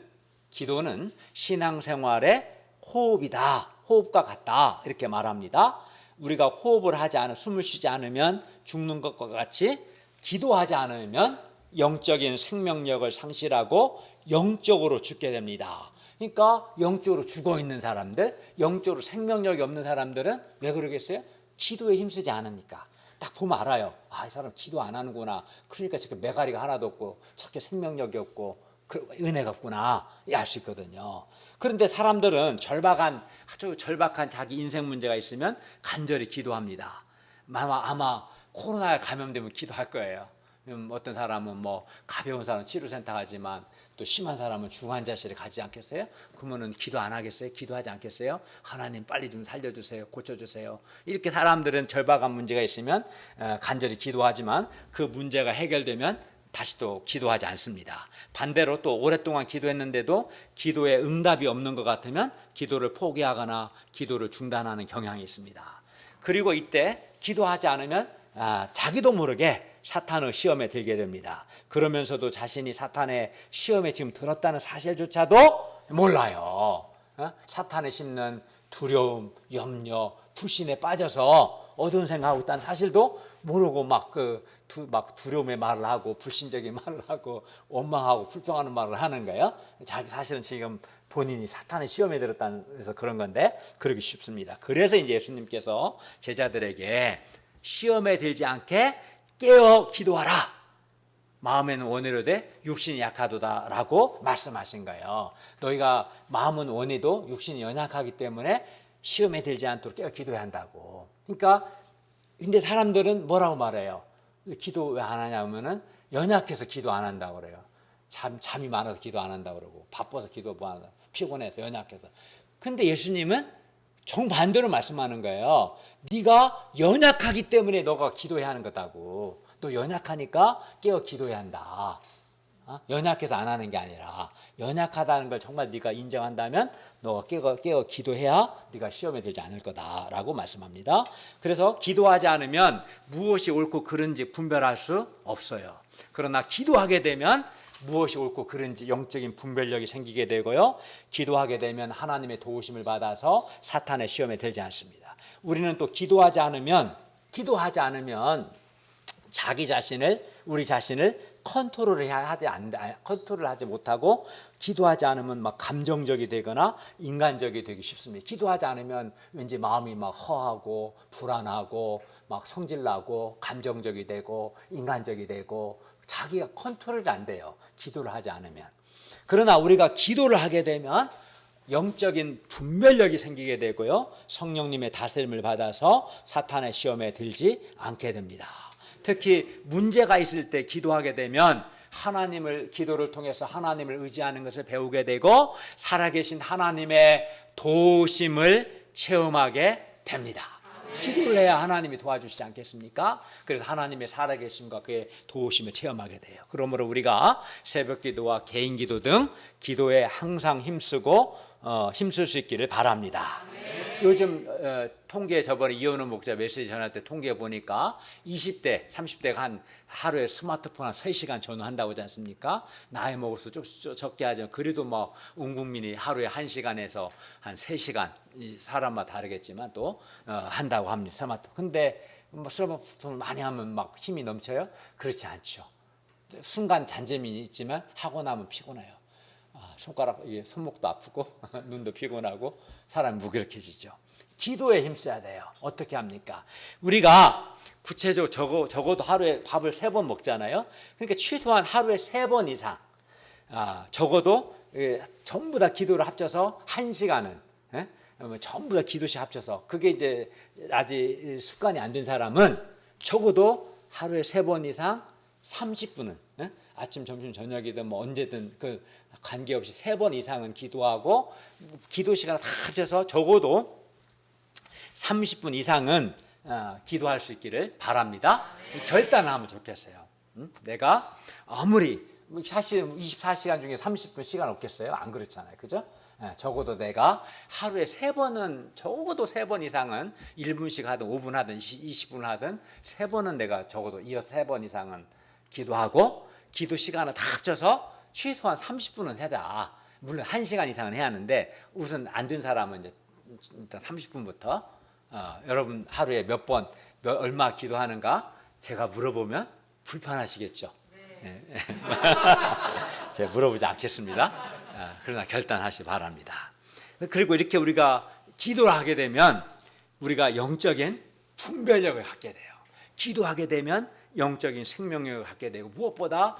신앙생활의 호흡이다, 호흡과 같다, 이렇게 말합니다. 우리가 호흡을 하지 않으면, 숨을 쉬지 않으면 죽는 것과 같이 기도하지 않으면 영적인 생명력을 상실하고 영적으로 죽게 됩니다. 그러니까 영적으로 죽어 있는 사람들, 영적으로 생명력이 없는 사람들은 왜 그러겠어요? 기도에 힘쓰지 않으니까. 딱 보면 알아요. 이 사람 기도 안 하는구나. 그러니까 저렇게 매가리가 하나도 없고 저렇게 생명력이 없고 은혜가 없구나, 알 수 있거든요. 그런데 사람들은 아주 절박한 자기 인생 문제가 있으면 간절히 기도합니다. 아마 코로나에 감염되면 기도할 거예요. 어떤 사람은 뭐 가벼운 사람은 치료센터 가지만 또 심한 사람은 중환자실에 가지 않겠어요? 그러면은 기도 안 하겠어요? 기도하지 않겠어요? 하나님 빨리 좀 살려주세요, 고쳐주세요. 이렇게 사람들은 절박한 문제가 있으면 간절히 기도하지만 그 문제가 해결되면 다시 또 기도하지 않습니다. 반대로 또 오랫동안 기도했는데도 기도에 응답이 없는 것 같으면 기도를 포기하거나 기도를 중단하는 경향이 있습니다. 그리고 이때 기도하지 않으면 자기도 모르게 사탄의 시험에 들게 됩니다. 그러면서도 자신이 사탄의 시험에 지금 들었다는 사실조차도 몰라요. 사탄에 심는 두려움, 염려, 불신에 빠져서 어두운 생각하고 있다는 사실도 모르고 막 두려움의 말을 하고 불신적인 말을 하고 원망하고 불평하는 말을 하는 거예요. 자기 사실은 지금 본인이 사탄의 시험에 들었다는 해서 그런 건데 그러기 쉽습니다. 그래서 이제 예수님께서 제자들에게 시험에 들지 않게 깨어 기도하라. 마음에는 원해로되 육신이 약하도다라고 말씀하신 거예요. 너희가 마음은 원해도 육신이 연약하기 때문에 시험에 들지 않도록 깨어 기도해야 한다고. 그러니까 근데 사람들은 뭐라고 말해요? 기도 왜 안 하냐면은 연약해서 기도 안 한다고 그래요. 잠이 많아서 기도 안 한다고 그러고 바빠서 기도 못 한다. 피곤해서 연약해서. 근데 예수님은 정반대로 말씀하는 거예요. 네가 연약하기 때문에 너가 기도해야 하는 거다고. 너 연약하니까 깨어 기도해야 한다. 연약해서 안 하는 게 아니라 연약하다는 걸 정말 네가 인정한다면 너가 깨어 기도해야 네가 시험에 들지 않을 거다라고 말씀합니다. 그래서 기도하지 않으면 무엇이 옳고 그른지 분별할 수 없어요. 그러나 기도하게 되면 무엇이 옳고 그른지 영적인 분별력이 생기게 되고요. 기도하게 되면 하나님의 도우심을 받아서 사탄의 시험에 들지 않습니다. 우리는 또 기도하지 않으면 우리 자신을 컨트롤하지 못하고 기도하지 않으면 막 감정적이 되거나 인간적이 되기 쉽습니다. 기도하지 않으면 왠지 마음이 막 허하고 불안하고 막 성질나고 감정적이 되고 인간적이 되고 자기가 컨트롤이 안 돼요. 기도를 하지 않으면. 그러나 우리가 기도를 하게 되면 영적인 분별력이 생기게 되고요. 성령님의 다스림을 받아서 사탄의 시험에 들지 않게 됩니다. 특히 문제가 있을 때 기도하게 되면 기도를 통해서 하나님을 의지하는 것을 배우게 되고 살아계신 하나님의 도우심을 체험하게 됩니다. 기도를 해야 하나님이 도와주시지 않겠습니까? 그래서 하나님의 살아계심과 그의 도우심을 체험하게 돼요. 그러므로 우리가 새벽 기도와 개인 기도 등 기도에 항상 힘쓸 수 있기를 바랍니다. 요즘 통계 저번에 이현우 목사 메시지 전할 때 통계 보니까 20대, 30대가 한 하루에 스마트폰 한 3시간 전화한다고 하지 않습니까? 나이 먹어서 좀 적게 하지만 그래도 뭐 온 국민이 하루에 1시간에서 한 3시간, 사람마다 다르겠지만 또 한다고 합니다. 스마트폰. 근데 뭐 스마트폰 많이 하면 막 힘이 넘쳐요? 그렇지 않죠. 순간 잔재미 있지만 하고 나면 피곤해요. 손가락, 손목도 아프고 눈도 피곤하고 사람이 무기력해지죠. 기도에 힘써야 돼요. 어떻게 합니까? 우리가 구체적으로 적어도 하루에 밥을 3번 먹잖아요. 그러니까 최소한 하루에 3번 이상 적어도 전부 다 기도를 합쳐서 1시간은 전부 다 기도시 합쳐서 그게 이제 아직 습관이 안 된 사람은 적어도 하루에 3번 이상 30분은 아침, 점심, 저녁이든 뭐 언제든 그 관계없이 3번 이상은 기도하고 기도 시간을 다 합쳐서 적어도 30분 이상은 기도할 수 있기를 바랍니다. 결단을 하면 좋겠어요. 내가 아무리 사실 24시간 중에 30분 시간 없겠어요? 안 그렇잖아요. 그죠? 적어도 내가 하루에 3번은 적어도 3번 이상은 1분씩 하든 5분 하든 20분 하든 3번은 내가 적어도 3번 이상은 기도하고 기도 시간을 다 합쳐서 최소한 30분은 해야. 물론 1시간 이상은 해야 하는데 우선 안 된 사람은 이제 일단 30분부터 여러분 하루에 몇 번 얼마 기도하는가 제가 물어보면 불편하시겠죠. 네. 제가 물어보지 않겠습니다. 그러나 결단하시 바랍니다. 그리고 이렇게 우리가 기도를 하게 되면 우리가 영적인 분별력을 갖게 돼요. 기도하게 되면 영적인 생명력을 갖게 되고 무엇보다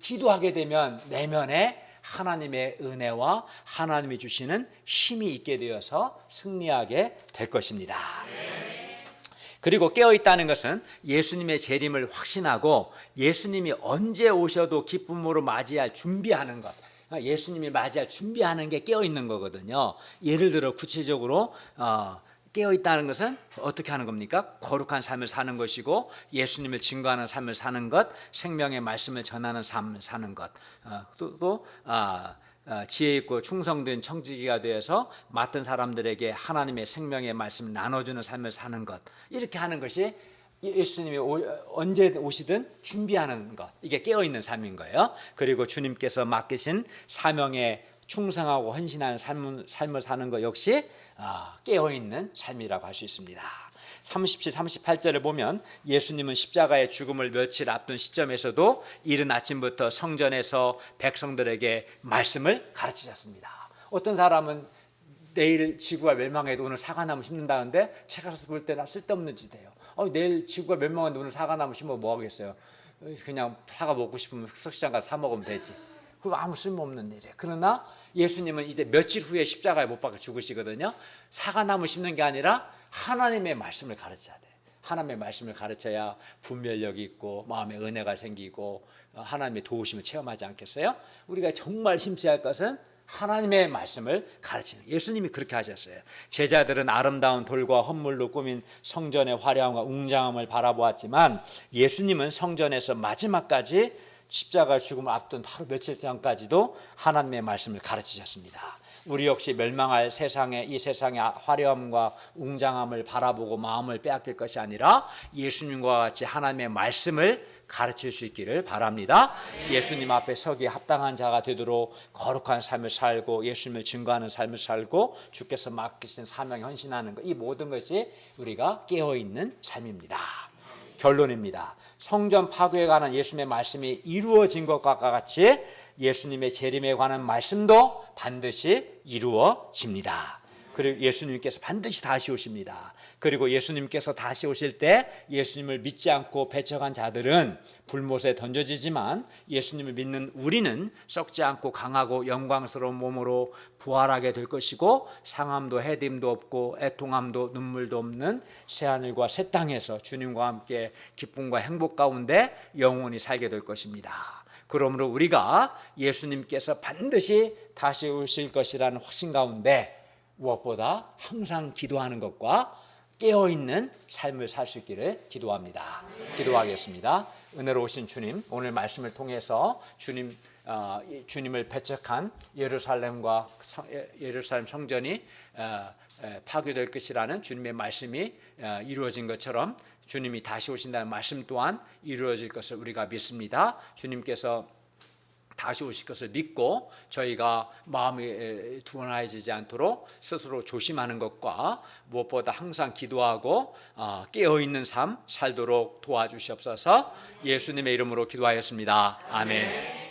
기도하게 되면 내면에 하나님의 은혜와 하나님이 주시는 힘이 있게 되어서 승리하게 될 것입니다. 그리고 깨어있다는 것은 예수님의 재림을 확신하고 예수님이 언제 오셔도 기쁨으로 맞이할 준비하는 것, 예수님이 맞이할 준비하는 게 깨어있는 거거든요. 예를 들어 구체적으로 깨어있다는 것은 어떻게 하는 겁니까? 거룩한 삶을 사는 것이고 예수님을 증거하는 삶을 사는 것, 생명의 말씀을 전하는 삶을 사는 것, 또 지혜 있고 충성된 청지기가 되어서 맡은 사람들에게 하나님의 생명의 말씀을 나눠주는 삶을 사는 것, 이렇게 하는 것이 예수님이 언제 오시든 준비하는 것, 이게 깨어있는 삶인 거예요. 그리고 주님께서 맡기신 사명에 충성하고 헌신하는 삶을 사는 것 역시 깨어있는 삶이라고 할 수 있습니다. 37, 38절을 보면 예수님은 십자가의 죽음을 며칠 앞둔 시점에서도 이른 아침부터 성전에서 백성들에게 말씀을 가르치셨습니다. 어떤 사람은 내일 지구가 멸망해도 오늘 사과나무 심는다는데 제가 볼 때는 쓸데없는 짓이에요. 내일 지구가 멸망하는데 오늘 사과나무 심으면 뭐 하겠어요? 그냥 사과 먹고 싶으면 숙시장 가서 사 먹으면 되지. 그거 아무 쓸모없는 일이에요. 그러나 예수님은 이제 며칠 후에 십자가에 못 박혀 죽으시거든요. 사과나무 심는 게 아니라 하나님의 말씀을 가르쳐야 돼. 하나님의 말씀을 가르쳐야 분별력이 있고 마음에 은혜가 생기고 하나님의 도우심을 체험하지 않겠어요? 우리가 정말 힘써야 할 것은 하나님의 말씀을 가르치는. 예수님이 그렇게 하셨어요. 제자들은 아름다운 돌과 헌물로 꾸민 성전의 화려함과 웅장함을 바라보았지만 예수님은 성전에서 마지막까지 십자가 죽음을 앞둔 바로 며칠 전까지도 하나님의 말씀을 가르치셨습니다. 우리 역시 멸망할 이 세상의 화려함과 웅장함을 바라보고 마음을 빼앗길 것이 아니라 예수님과 같이 하나님의 말씀을 가르칠 수 있기를 바랍니다. 예수님 앞에 서기에 합당한 자가 되도록 거룩한 삶을 살고 예수님을 증거하는 삶을 살고 주께서 맡기신 사명에 헌신하는 것, 이 모든 것이 우리가 깨어있는 삶입니다. 결론입니다. 성전 파괴에 관한 예수님의 말씀이 이루어진 것과 같이 예수님의 재림에 관한 말씀도 반드시 이루어집니다. 그리고 예수님께서 반드시 다시 오십니다. 그리고 예수님께서 다시 오실 때 예수님을 믿지 않고 배척한 자들은 불못에 던져지지만 예수님을 믿는 우리는 썩지 않고 강하고 영광스러운 몸으로 부활하게 될 것이고 상함도 해딤도 없고 애통함도 눈물도 없는 새하늘과 새 땅에서 주님과 함께 기쁨과 행복 가운데 영원히 살게 될 것입니다. 그러므로 우리가 예수님께서 반드시 다시 오실 것이라는 확신 가운데 무엇보다 항상 기도하는 것과 깨어있는 삶을 살 수 있기를 기도합니다. 기도하겠습니다. 은혜로우신 주님, 오늘 말씀을 통해서 주님을 배척한 예루살렘 성전이 파괴될 것이라는 주님의 말씀이 이루어진 것처럼 주님이 다시 오신다는 말씀 또한 이루어질 것을 우리가 믿습니다. 주님께서 다시 오실 것을 믿고 저희가 마음이 둔해지지 않도록 스스로 조심하는 것과 무엇보다 항상 기도하고 깨어있는 삶 살도록 도와주시옵소서. 예수님의 이름으로 기도하였습니다. 아멘.